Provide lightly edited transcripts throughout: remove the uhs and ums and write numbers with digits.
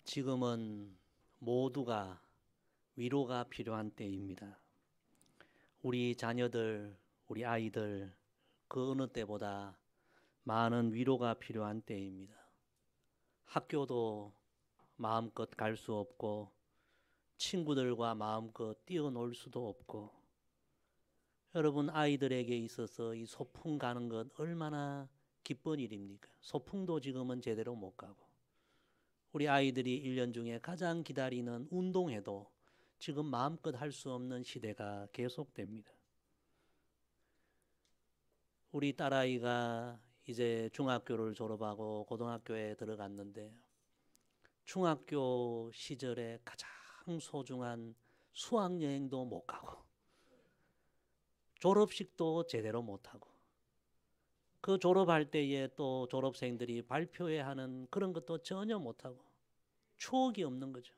지금은 모두가 위로가 필요한 때입니다. 우리 자녀들, 우리 아이들 그 어느 때보다 많은 위로가 필요한 때입니다. 학교도 마음껏 갈 수 없고 친구들과 마음껏 뛰어놀 수도 없고 여러분 아이들에게 있어서 이 소풍 가는 것 얼마나 기쁜 일입니까? 소풍도 지금은 제대로 못 가고 우리 아이들이 1년 중에 가장 기다리는 운동회도 지금 마음껏 할 수 없는 시대가 계속됩니다. 우리 딸아이가 이제 중학교를 졸업하고 고등학교에 들어갔는데 중학교 시절에 가장 소중한 수학여행도 못 가고 졸업식도 제대로 못하고 그 졸업할 때에 또 졸업생들이 발표해야 하는 그런 것도 전혀 못하고 추억이 없는 거죠.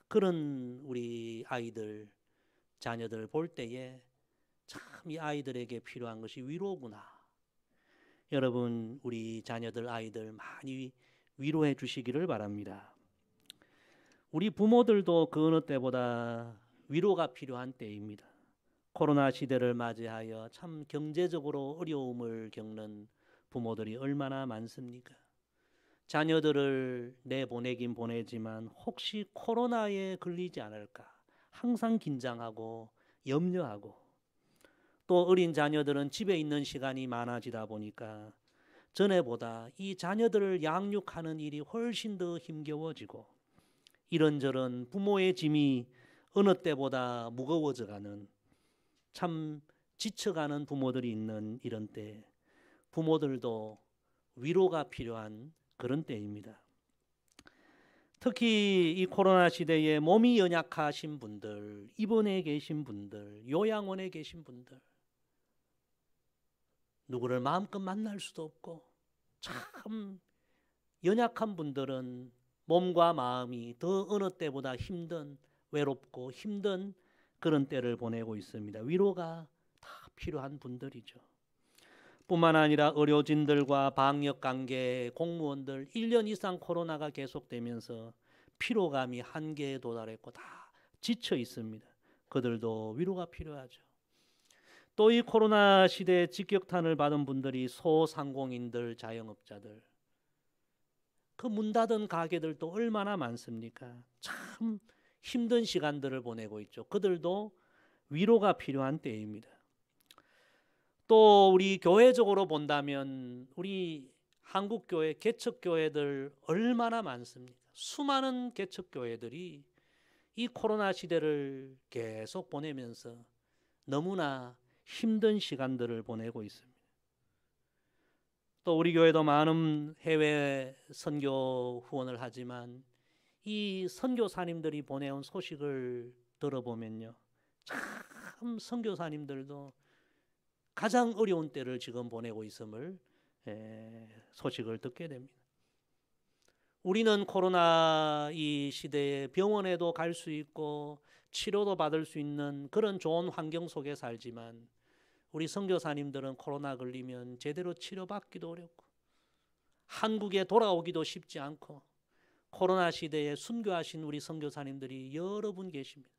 그런 우리 아이들, 자녀들 볼 때에 참 이 아이들에게 필요한 것이 위로구나. 여러분 우리 자녀들, 아이들 많이 위로해 주시기를 바랍니다. 우리 부모들도 그 어느 때보다 위로가 필요한 때입니다. 코로나 시대를 맞이하여 참 경제적으로 어려움을 겪는 부모들이 얼마나 많습니까? 자녀들을 내보내긴 보내지만 혹시 코로나에 걸리지 않을까 항상 긴장하고 염려하고 또 어린 자녀들은 집에 있는 시간이 많아지다 보니까 전에보다 이 자녀들을 양육하는 일이 훨씬 더 힘겨워지고 이런저런 부모의 짐이 어느 때보다 무거워져가는 참 지쳐가는 부모들이 있는 이런 때 부모들도 위로가 필요한 그런 때입니다. 특히 이 코로나 시대에 몸이 연약하신 분들, 입원해 계신 분들, 요양원에 계신 분들 누구를 마음껏 만날 수도 없고 참 연약한 분들은 몸과 마음이 더 어느 때보다 힘든 외롭고 힘든 그런 때를 보내고 있습니다. 위로가 다 필요한 분들이죠. 뿐만 아니라 의료진들과 방역관계 공무원들 1년 이상 코로나가 계속되면서 피로감이 한계에 도달했고 다 지쳐 있습니다. 그들도 위로가 필요하죠. 또 이 코로나 시대에 직격탄을 받은 분들이 소상공인들, 자영업자들 그 문 닫은 가게들도 얼마나 많습니까? 참 힘든 시간들을 보내고 있죠. 그들도 위로가 필요한 때입니다. 또 우리 교회적으로 본다면 우리 한국교회 개척교회들 얼마나 많습니까? 수많은 개척교회들이 이 코로나 시대를 계속 보내면서 너무나 힘든 시간들을 보내고 있습니다. 또 우리 교회도 많은 해외 선교 후원을 하지만 이 선교사님들이 보내온 소식을 들어보면요, 참 선교사님들도 가장 어려운 때를 지금 보내고 있음을 소식을 듣게 됩니다. 우리는 코로나 이 시대에 병원에도 갈 수 있고 치료도 받을 수 있는 그런 좋은 환경 속에 살지만 우리 선교사님들은 코로나 걸리면 제대로 치료받기도 어렵고 한국에 돌아오기도 쉽지 않고 코로나 시대에 순교하신 우리 선교사님들이 여러 분 계십니다.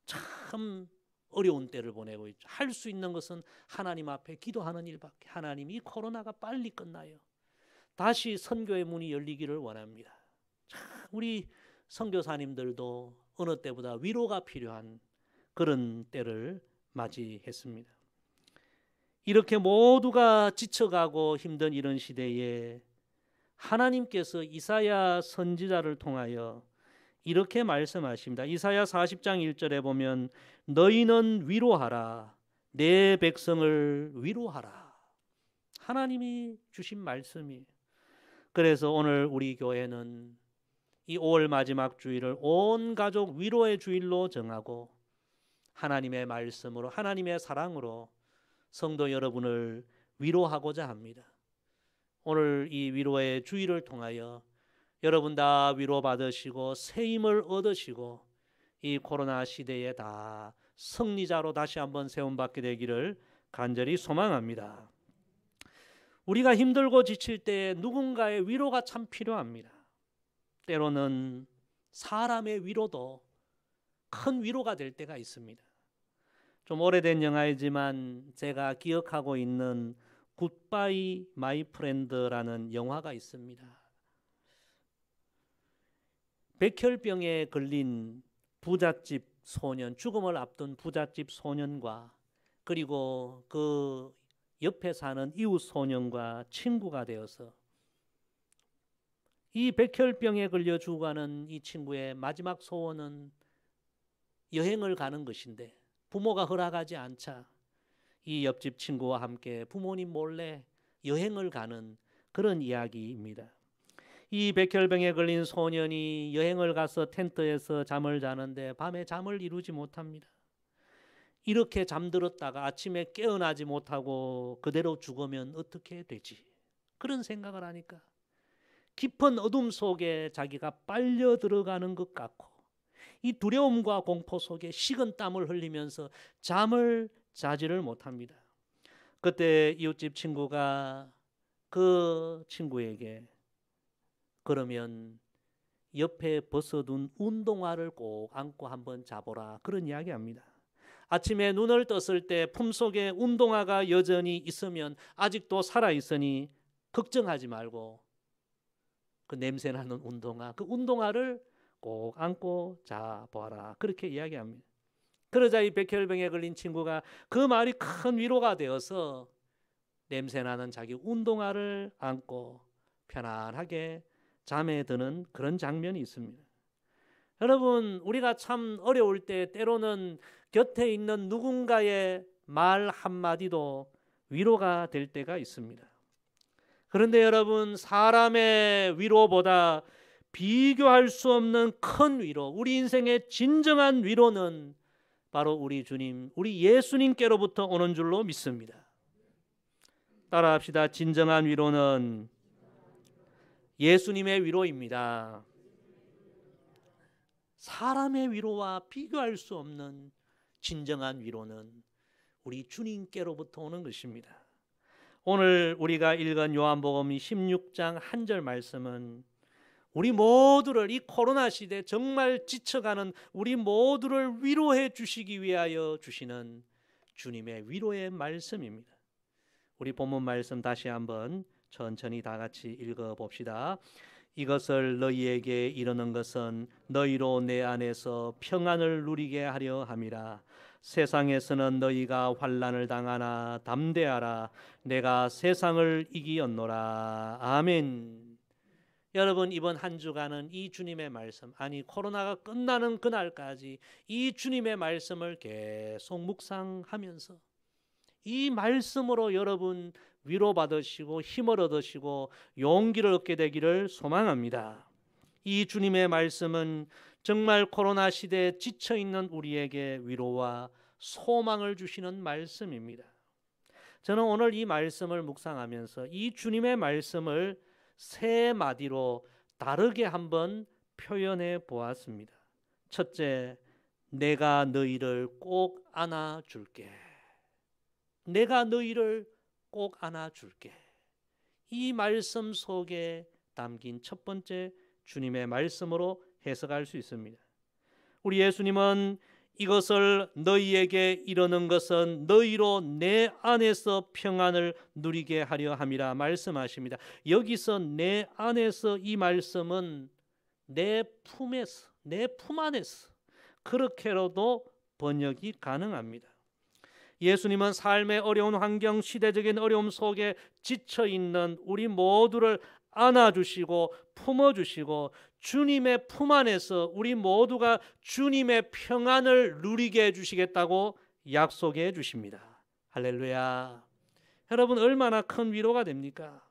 참 어려운 때를 보내고 있죠. 할 수 있는 것은 하나님 앞에 기도하는 일밖에. 하나님 이 코로나가 빨리 끝나요. 다시 선교의 문이 열리기를 원합니다. 참 우리 선교사님들도 어느 때보다 위로가 필요한 그런 때를 맞이했습니다. 이렇게 모두가 지쳐가고 힘든 이런 시대에 하나님께서 이사야 선지자를 통하여 이렇게 말씀하십니다. 이사야 40장 1절에 보면 너희는 위로하라, 내 백성을 위로하라. 하나님이 주신 말씀이에요. 그래서 오늘 우리 교회는 이 5월 마지막 주일을 온 가족 위로의 주일로 정하고 하나님의 말씀으로 하나님의 사랑으로 성도 여러분을 위로하고자 합니다. 오늘 이 위로의 주일을 통하여 여러분 다 위로받으시고 새 힘을 얻으시고 이 코로나 시대에 다 승리자로 다시 한번 세움받게 되기를 간절히 소망합니다. 우리가 힘들고 지칠 때 누군가의 위로가 참 필요합니다. 때로는 사람의 위로도 큰 위로가 될 때가 있습니다. 좀 오래된 영화이지만 제가 기억하고 있는 굿바이 마이 프렌드라는 영화가 있습니다. 백혈병에 걸린 부잣집 소년, 죽음을 앞둔 부잣집 소년과 그리고 그 옆에 사는 이웃 소년과 친구가 되어서 이 백혈병에 걸려 죽어가는 이 친구의 마지막 소원은 여행을 가는 것인데 부모가 허락하지 않자 이 옆집 친구와 함께 부모님 몰래 여행을 가는 그런 이야기입니다. 이 백혈병에 걸린 소년이 여행을 가서 텐트에서 잠을 자는데 밤에 잠을 이루지 못합니다. 이렇게 잠들었다가 아침에 깨어나지 못하고 그대로 죽으면 어떻게 되지? 그런 생각을 하니까 깊은 어둠 속에 자기가 빨려 들어가는 것 같고 이 두려움과 공포 속에 식은 땀을 흘리면서 잠을 자지를 못합니다. 그때 이웃집 친구가 그 친구에게 그러면 옆에 벗어둔 운동화를 꼭 안고 한번 자보라 그런 이야기합니다. 아침에 눈을 떴을 때 품속에 운동화가 여전히 있으면 아직도 살아있으니 걱정하지 말고 그 냄새나는 운동화, 그 운동화를 꼭 안고 자보아라 그렇게 이야기합니다. 그러자 이 백혈병에 걸린 친구가 그 말이 큰 위로가 되어서 냄새나는 자기 운동화를 안고 편안하게 잠에 드는 그런 장면이 있습니다. 여러분, 우리가 참 어려울 때 때로는 곁에 있는 누군가의 말 한마디도 위로가 될 때가 있습니다. 그런데 여러분, 사람의 위로보다 비교할 수 없는 큰 위로, 우리 인생의 진정한 위로는 바로 우리 주님, 우리 예수님께로부터 오는 줄로 믿습니다. 따라합시다. 진정한 위로는 예수님의 위로입니다. 사람의 위로와 비교할 수 없는 진정한 위로는 우리 주님께로부터 오는 것입니다. 오늘 우리가 읽은 요한복음 16장 1절 말씀은 우리 모두를 이 코로나 시대 정말 지쳐가는 우리 모두를 위로해 주시기 위하여 주시는 주님의 위로의 말씀입니다. 우리 본문 말씀 다시 한번 천천히 다 같이 읽어봅시다. 이것을 너희에게 이르는 것은 너희로 내 안에서 평안을 누리게 하려 함이라. 세상에서는 너희가 환난을 당하나 담대하라. 내가 세상을 이기었노라. 아멘. 여러분, 이번 한 주간은 이 주님의 말씀, 아니 코로나가 끝나는 그날까지 이 주님의 말씀을 계속 묵상하면서 이 말씀으로 여러분 위로받으시고 힘을 얻으시고 용기를 얻게 되기를 소망합니다. 이 주님의 말씀은 정말 코로나 시대에 지쳐있는 우리에게 위로와 소망을 주시는 말씀입니다. 저는 오늘 이 말씀을 묵상하면서 이 주님의 말씀을 세 마디로 다르게 한번 표현해 보았습니다. 첫째, 내가 너희를 꼭 안아줄게. 내가 너희를 꼭 안아줄게. 이 말씀 속에 담긴 첫 번째 주님의 말씀으로 해석할 수 있습니다. 우리 예수님은 이것을 너희에게 이르는 것은 너희로 내 안에서 평안을 누리게 하려 함이라 말씀하십니다. 여기서 내 안에서 이 말씀은 내 품에서, 내 품 안에서 그렇게로도 번역이 가능합니다. 예수님은 삶의 어려운 환경, 시대적인 어려움 속에 지쳐있는 우리 모두를 안아주시고 품어주시고 주님의 품 안에서 우리 모두가 주님의 평안을 누리게 해주시겠다고 약속해 주십니다. 할렐루야. 여러분, 얼마나 큰 위로가 됩니까?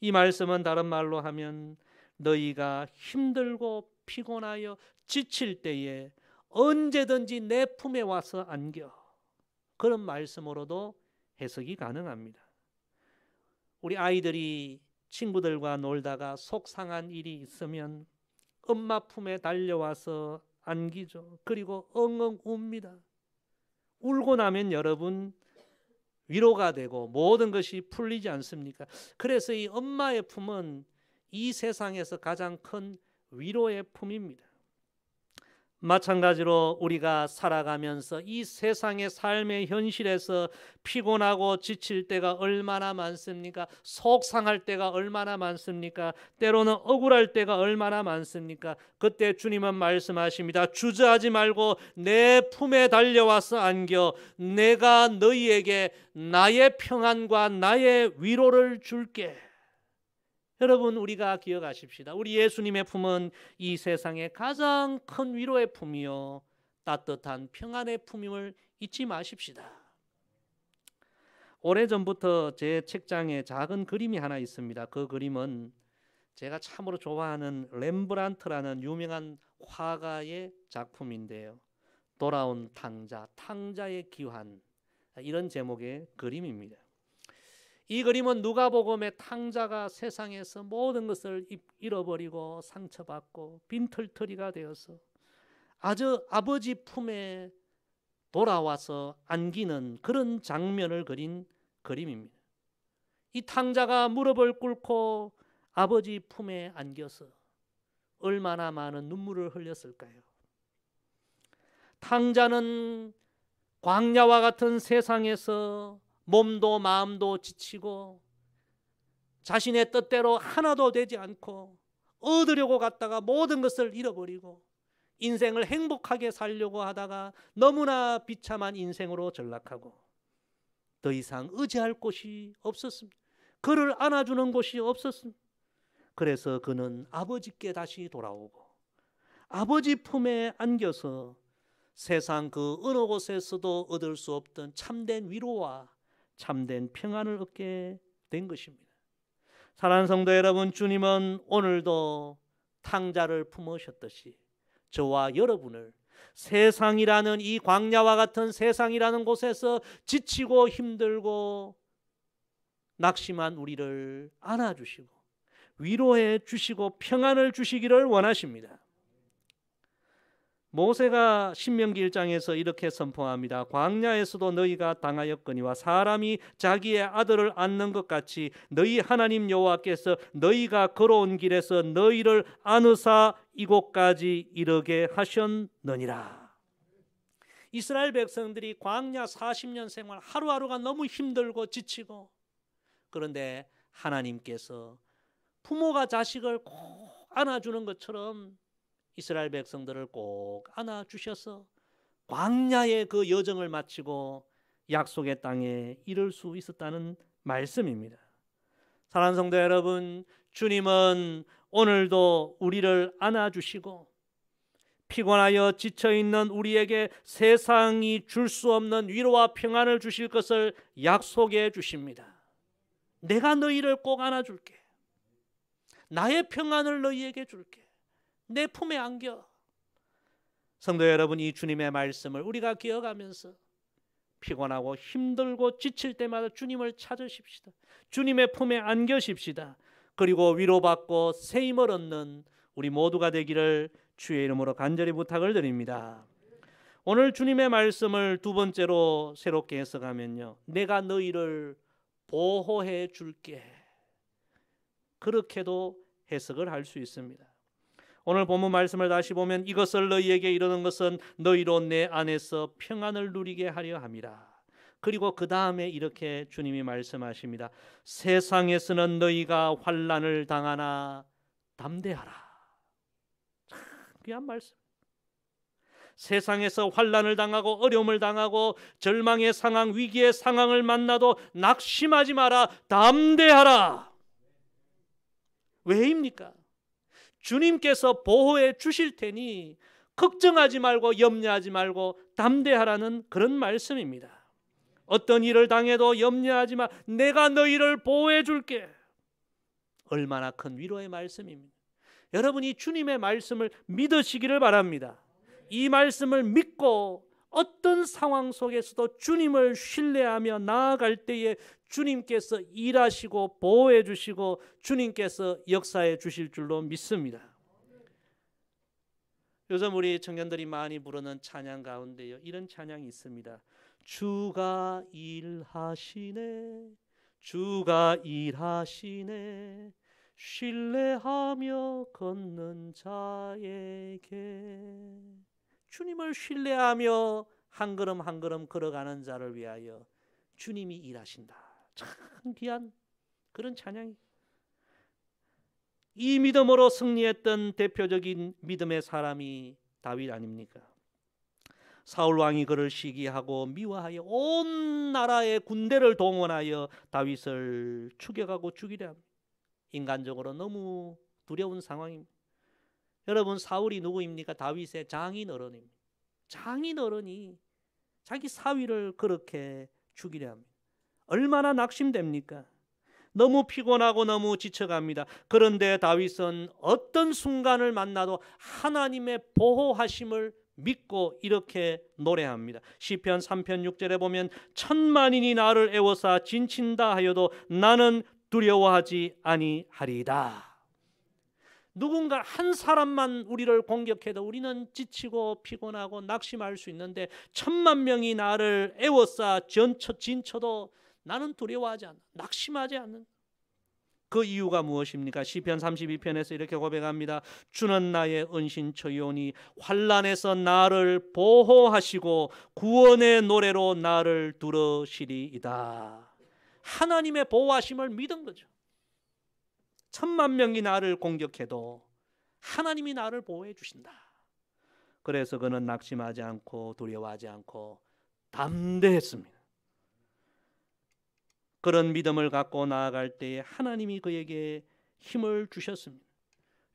이 말씀은 다른 말로 하면 너희가 힘들고 피곤하여 지칠 때에 언제든지 내 품에 와서 안겨. 그런 말씀으로도 해석이 가능합니다. 우리 아이들이 친구들과 놀다가 속상한 일이 있으면 엄마 품에 달려와서 안기죠. 그리고 엉엉 웁니다. 울고 나면 여러분 위로가 되고 모든 것이 풀리지 않습니까? 그래서 이 엄마의 품은 이 세상에서 가장 큰 위로의 품입니다. 마찬가지로 우리가 살아가면서 이 세상의 삶의 현실에서 피곤하고 지칠 때가 얼마나 많습니까? 속상할 때가 얼마나 많습니까? 때로는 억울할 때가 얼마나 많습니까? 그때 주님은 말씀하십니다. 주저하지 말고 내 품에 달려와서 안겨. 내가 너희에게 나의 평안과 나의 위로를 줄게. 여러분, 우리가 기억하십시다. 우리 예수님의 품은 이 세상의 가장 큰 위로의 품이요 따뜻한 평안의 품임을 잊지 마십시다. 오래전부터 제 책장에 작은 그림이 하나 있습니다. 그 그림은 제가 참으로 좋아하는 렘브란트라는 유명한 화가의 작품인데요. 돌아온 탕자, 탕자의 기환, 이런 제목의 그림입니다. 이 그림은 누가복음의 탕자가 세상에서 모든 것을 잃어버리고 상처받고 빈털터리가 되어서 아주 아버지 품에 돌아와서 안기는 그런 장면을 그린 그림입니다. 이 탕자가 무릎을 꿇고 아버지 품에 안겨서 얼마나 많은 눈물을 흘렸을까요? 탕자는 광야와 같은 세상에서 몸도 마음도 지치고 자신의 뜻대로 하나도 되지 않고 얻으려고 갔다가 모든 것을 잃어버리고 인생을 행복하게 살려고 하다가 너무나 비참한 인생으로 전락하고 더 이상 의지할 곳이 없었습니다. 그를 안아주는 곳이 없었습니다. 그래서 그는 아버지께 다시 돌아오고 아버지 품에 안겨서 세상 그 어느 곳에서도 얻을 수 없던 참된 위로와 참된 평안을 얻게 된 것입니다. 사랑하는 성도 여러분, 주님은 오늘도 탕자를 품으셨듯이 저와 여러분을 세상이라는 이 광야와 같은 세상이라는 곳에서 지치고 힘들고 낙심한 우리를 안아주시고 위로해 주시고 평안을 주시기를 원하십니다. 모세가 신명기 1장에서 이렇게 선포합니다. 광야에서도 너희가 당하였거니와 사람이 자기의 아들을 안는 것 같이 너희 하나님 여호와께서 너희가 걸어온 길에서 너희를 안으사 이곳까지 이르게 하셨느니라. 이스라엘 백성들이 광야 40년 생활 하루하루가 너무 힘들고 지치고, 그런데 하나님께서 부모가 자식을 꼭 안아주는 것처럼 이스라엘 백성들을 꼭 안아주셔서 광야의 그 여정을 마치고 약속의 땅에 이를 수 있었다는 말씀입니다. 사랑하는 성도 여러분, 주님은 오늘도 우리를 안아주시고 피곤하여 지쳐있는 우리에게 세상이 줄 수 없는 위로와 평안을 주실 것을 약속해 주십니다. 내가 너희를 꼭 안아줄게. 나의 평안을 너희에게 줄게. 내 품에 안겨. 성도 여러분, 이 주님의 말씀을 우리가 기억하면서 피곤하고 힘들고 지칠 때마다 주님을 찾으십시다. 주님의 품에 안겨십시다. 그리고 위로받고 새 힘을 얻는 우리 모두가 되기를 주의 이름으로 간절히 부탁을 드립니다. 오늘 주님의 말씀을 두 번째로 새롭게 해석하면요, 내가 너희를 보호해 줄게. 그렇게도 해석을 할 수 있습니다. 오늘 본문 말씀을 다시 보면 이것을 너희에게 이르는 것은 너희로 내 안에서 평안을 누리게 하려 함이라. 그리고 그 다음에 이렇게 주님이 말씀하십니다. 세상에서는 너희가 환난을 당하나 담대하라. 참 귀한 말씀. 세상에서 환난을 당하고 어려움을 당하고 절망의 상황, 위기의 상황을 만나도 낙심하지 마라. 담대하라. 왜입니까? 주님께서 보호해 주실 테니 걱정하지 말고 염려하지 말고 담대하라는 그런 말씀입니다. 어떤 일을 당해도 염려하지 마. 내가 너희를 보호해 줄게. 얼마나 큰 위로의 말씀입니다. 여러분이 주님의 말씀을 믿으시기를 바랍니다. 이 말씀을 믿고 어떤 상황 속에서도 주님을 신뢰하며 나아갈 때에 주님께서 일하시고 보호해 주시고 주님께서 역사해 주실 줄로 믿습니다. 요즘 우리 청년들이 많이 부르는 찬양 가운데요, 이런 찬양이 있습니다. 주가 일하시네, 주가 일하시네, 신뢰하며 걷는 자에게. 주님을 신뢰하며 한 걸음 한 걸음 걸어가는 자를 위하여 주님이 일하신다. 참 귀한 그런 찬양이. 이 믿음으로 승리했던 대표적인 믿음의 사람이 다윗 아닙니까? 사울 왕이 그를 시기하고 미워하여 온 나라의 군대를 동원하여 다윗을 추격하고 죽이려 합니다. 인간적으로 너무 두려운 상황입니다. 여러분, 사울이 누구입니까? 다윗의 장인 어른입니다. 장인 어른이 자기 사위를 그렇게 죽이려 합니다. 얼마나 낙심됩니까? 너무 피곤하고 너무 지쳐갑니다. 그런데 다윗은 어떤 순간을 만나도 하나님의 보호하심을 믿고 이렇게 노래합니다. 시편 3편 6절에 보면 천만인이 나를 애워싸 진친다 하여도 나는 두려워하지 아니하리이다. 누군가 한 사람만 우리를 공격해도 우리는 지치고 피곤하고 낙심할 수 있는데 천만 명이 나를 애워싸 진쳐도 나는 두려워하지 않아, 낙심하지 않는. 그 이유가 무엇입니까? 시편 32편에서 이렇게 고백합니다. 주는 나의 은신처이오니 환난에서 나를 보호하시고 구원의 노래로 나를 두르시리이다. 하나님의 보호하심을 믿은 거죠. 천만 명이 나를 공격해도 하나님이 나를 보호해 주신다. 그래서 그는 낙심하지 않고 두려워하지 않고 담대했습니다. 그런 믿음을 갖고 나아갈 때에 하나님이 그에게 힘을 주셨습니다.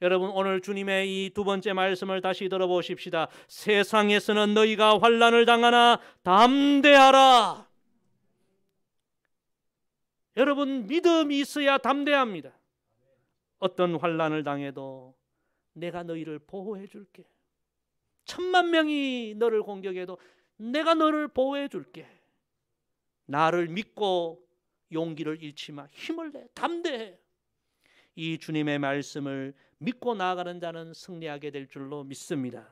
여러분, 오늘 주님의 이 두 번째 말씀을 다시 들어보십시다. 세상에서는 너희가 환난을 당하나 담대하라. 여러분, 믿음이 있어야 담대합니다. 어떤 환난을 당해도 내가 너희를 보호해 줄게. 천만 명이 너를 공격해도 내가 너를 보호해 줄게. 나를 믿고 용기를 잃지 마. 힘을 내. 담대해. 이 주님의 말씀을 믿고 나아가는 자는 승리하게 될 줄로 믿습니다.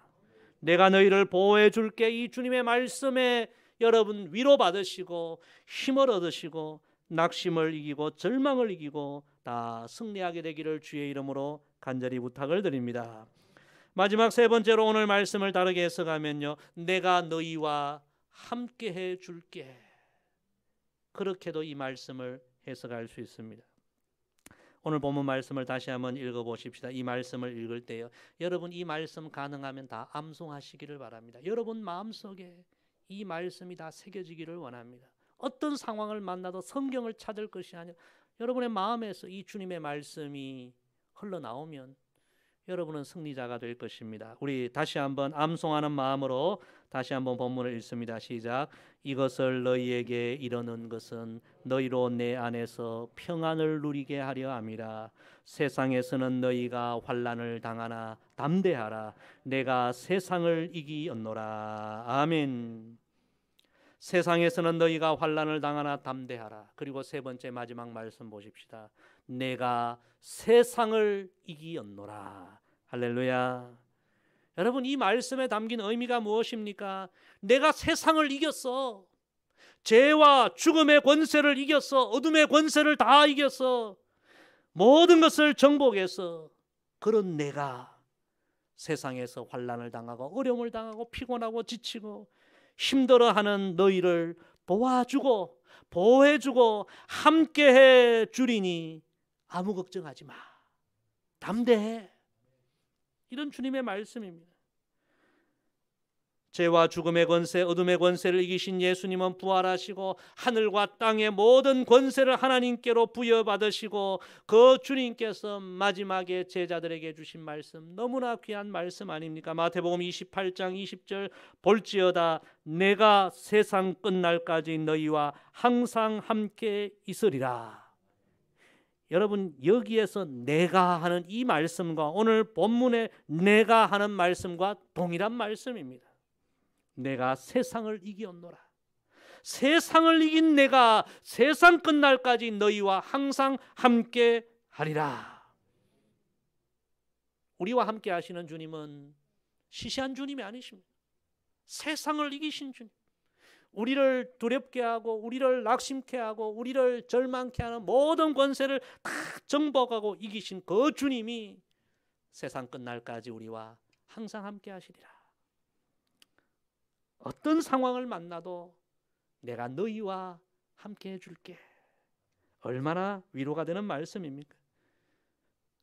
내가 너희를 보호해 줄게. 이 주님의 말씀에 여러분 위로받으시고 힘을 얻으시고 낙심을 이기고 절망을 이기고 다 승리하게 되기를 주의 이름으로 간절히 부탁을 드립니다. 마지막 세 번째로 오늘 말씀을 다르게 해석하면요, 내가 너희와 함께 해 줄게. 그렇게도 이 말씀을 해석할 수 있습니다. 오늘 본문 말씀을 다시 한번 읽어보십시다. 이 말씀을 읽을 때요, 여러분 이 말씀 가능하면 다 암송하시기를 바랍니다. 여러분 마음속에 이 말씀이 다 새겨지기를 원합니다. 어떤 상황을 만나도 성경을 찾을 것이 아니라 여러분의 마음에서 이 주님의 말씀이 흘러나오면 여러분은 승리자가 될 것입니다. 우리 다시 한번 암송하는 마음으로 다시 한번 본문을 읽습니다. 시작. 이것을 너희에게 이르는 것은 너희로 내 안에서 평안을 누리게 하려 함이라. 세상에서는 너희가 환난을 당하나 담대하라. 내가 세상을 이기었노라. 아멘. 세상에서는 너희가 환난을 당하나 담대하라. 그리고 세 번째 마지막 말씀 보십시다. 내가 세상을 이기었노라. 할렐루야. 여러분, 이 말씀에 담긴 의미가 무엇입니까? 내가 세상을 이겼어. 죄와 죽음의 권세를 이겼어. 어둠의 권세를 다 이겼어. 모든 것을 정복해서 그런 내가 세상에서 환난을 당하고 어려움을 당하고 피곤하고 지치고 힘들어하는 너희를 도와주고 보호해주고 함께해 주리니 아무 걱정하지 마. 담대해. 이런 주님의 말씀입니다. 죄와 죽음의 권세, 어둠의 권세를 이기신 예수님은 부활하시고 하늘과 땅의 모든 권세를 하나님께로 부여받으시고 그 주님께서 마지막에 제자들에게 주신 말씀, 너무나 귀한 말씀 아닙니까? 마태복음 28장 20절 볼지어다 내가 세상 끝날까지 너희와 항상 함께 있으리라. 여러분, 여기에서 내가 하는 이 말씀과 오늘 본문의 내가 하는 말씀과 동일한 말씀입니다. 내가 세상을 이기었노라. 세상을 이긴 내가 세상 끝날까지 너희와 항상 함께 하리라. 우리와 함께 하시는 주님은 시시한 주님이 아니십니다. 세상을 이기신 주님, 우리를 두렵게 하고 우리를 낙심케 하고 우리를 절망케 하는 모든 권세를 다 정복하고 이기신 그 주님이 세상 끝날까지 우리와 항상 함께 하시리라. 어떤 상황을 만나도 내가 너희와 함께 해줄게. 얼마나 위로가 되는 말씀입니까?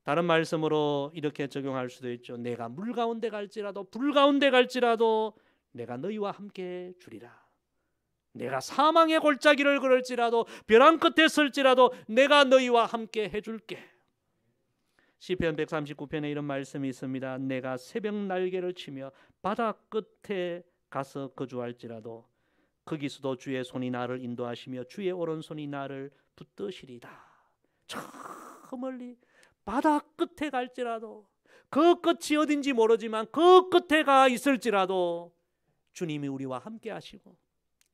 다른 말씀으로 이렇게 적용할 수도 있죠. 내가 물 가운데 갈지라도 불 가운데 갈지라도 내가 너희와 함께 주리라. 내가 사망의 골짜기를 걸을지라도 벼랑 끝에 설지라도 내가 너희와 함께 해줄게. 시편 139편에 이런 말씀이 있습니다. 내가 새벽 날개를 치며 바다 끝에 가서 거주할지라도 거기서도 주의 손이 나를 인도하시며 주의 오른손이 나를 붙드시리다. 저 멀리 바다 끝에 갈지라도 그 끝이 어딘지 모르지만 그 끝에 가 있을지라도 주님이 우리와 함께 하시고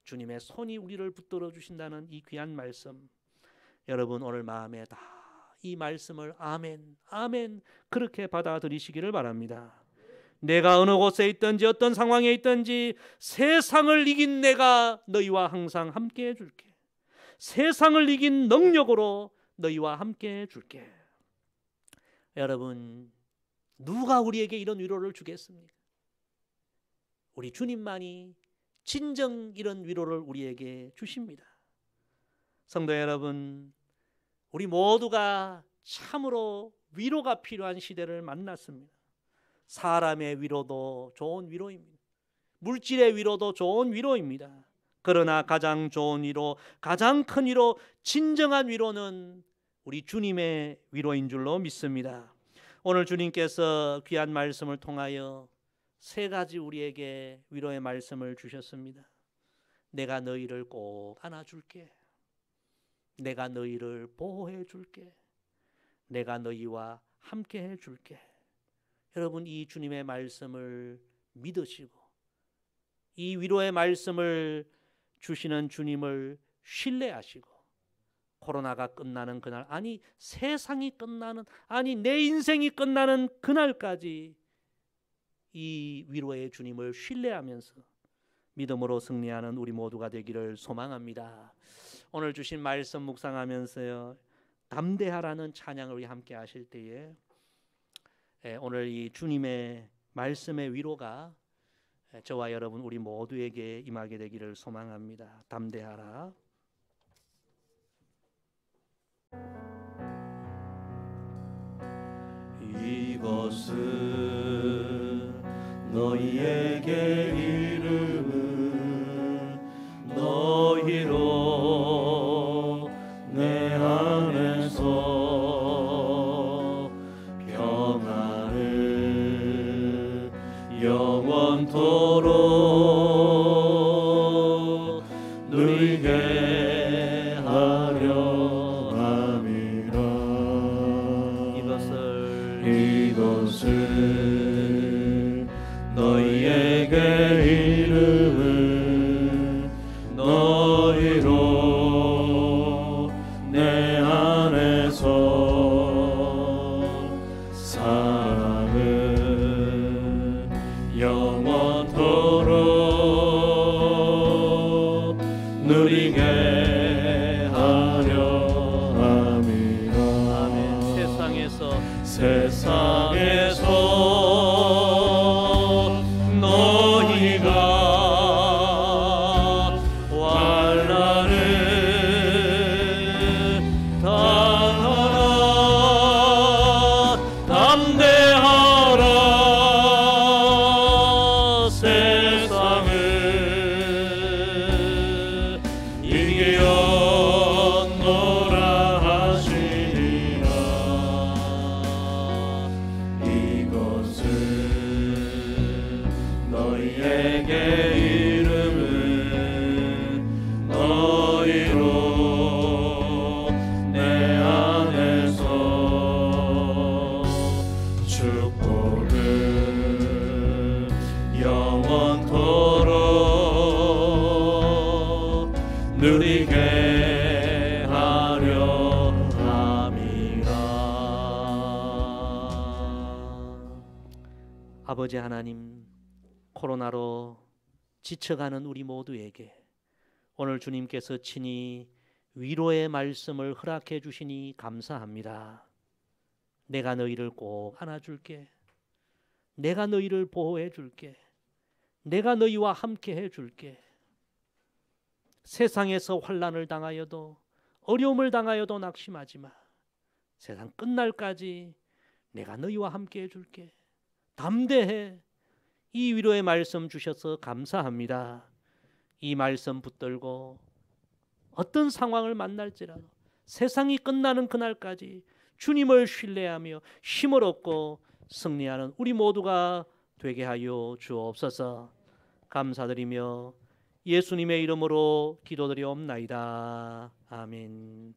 주님의 손이 우리를 붙들어 주신다는 이 귀한 말씀, 여러분 오늘 마음에 다 이 말씀을 아멘 아멘 그렇게 받아들이시기를 바랍니다. 내가 어느 곳에 있든지 어떤 상황에 있든지 세상을 이긴 내가 너희와 항상 함께 해줄게. 세상을 이긴 능력으로 너희와 함께 해줄게. 여러분, 누가 우리에게 이런 위로를 주겠습니까? 우리 주님만이 진정 이런 위로를 우리에게 주십니다. 성도 여러분, 우리 모두가 참으로 위로가 필요한 시대를 만났습니다. 사람의 위로도 좋은 위로입니다. 물질의 위로도 좋은 위로입니다. 그러나 가장 좋은 위로, 가장 큰 위로, 진정한 위로는 우리 주님의 위로인 줄로 믿습니다. 오늘 주님께서 귀한 말씀을 통하여 세 가지 우리에게 위로의 말씀을 주셨습니다. 내가 너희를 꼭 안아줄게. 내가 너희를 보호해 줄게. 내가 너희와 함께 해줄게. 여러분, 이 주님의 말씀을 믿으시고 이 위로의 말씀을 주시는 주님을 신뢰하시고 코로나가 끝나는 그날, 아니 세상이 끝나는, 아니 내 인생이 끝나는 그날까지 이 위로의 주님을 신뢰하면서 믿음으로 승리하는 우리 모두가 되기를 소망합니다. 오늘 주신 말씀 묵상하면서요, 담대하라는 찬양을 우리 함께 하실 때에 오늘 이 주님의 말씀의 위로가 저와 여러분 우리 모두에게 임하게 되기를 소망합니다. 담대하라. 이것은 너희에게 이름은 너희로 내 안에서 평안을 영원토록 누리게 하려 함이라. 이것을 너희에게 이름은 너희로 내 안에서 사랑은 영원토록 누리게 하려 함이라. 아멘. 세상에서 너희가 환난을 당하나 담대하라. 세상을 이겼노라 하시니라. 이것은 너희에게 이름은 너희로 내 안에서 축복을 영원토록 누리게 하려 함이라. 아버지 하나님, 코로나로 지쳐가는 우리 모두에게 오늘 주님께서 친히 위로의 말씀을 허락해 주시니 감사합니다. 내가 너희를 꼭 안아줄게. 내가 너희를 보호해 줄게. 내가 너희와 함께 해줄게. 세상에서 환난을 당하여도 어려움을 당하여도 낙심하지 마. 세상 끝날까지 내가 너희와 함께 해줄게. 담대해. 이 위로의 말씀 주셔서 감사합니다. 이 말씀 붙들고 어떤 상황을 만날지라도 세상이 끝나는 그날까지 주님을 신뢰하며 힘을 얻고 승리하는 우리 모두가 되게 하여 주옵소서. 감사드리며 예수님의 이름으로 기도드리옵나이다. 아멘.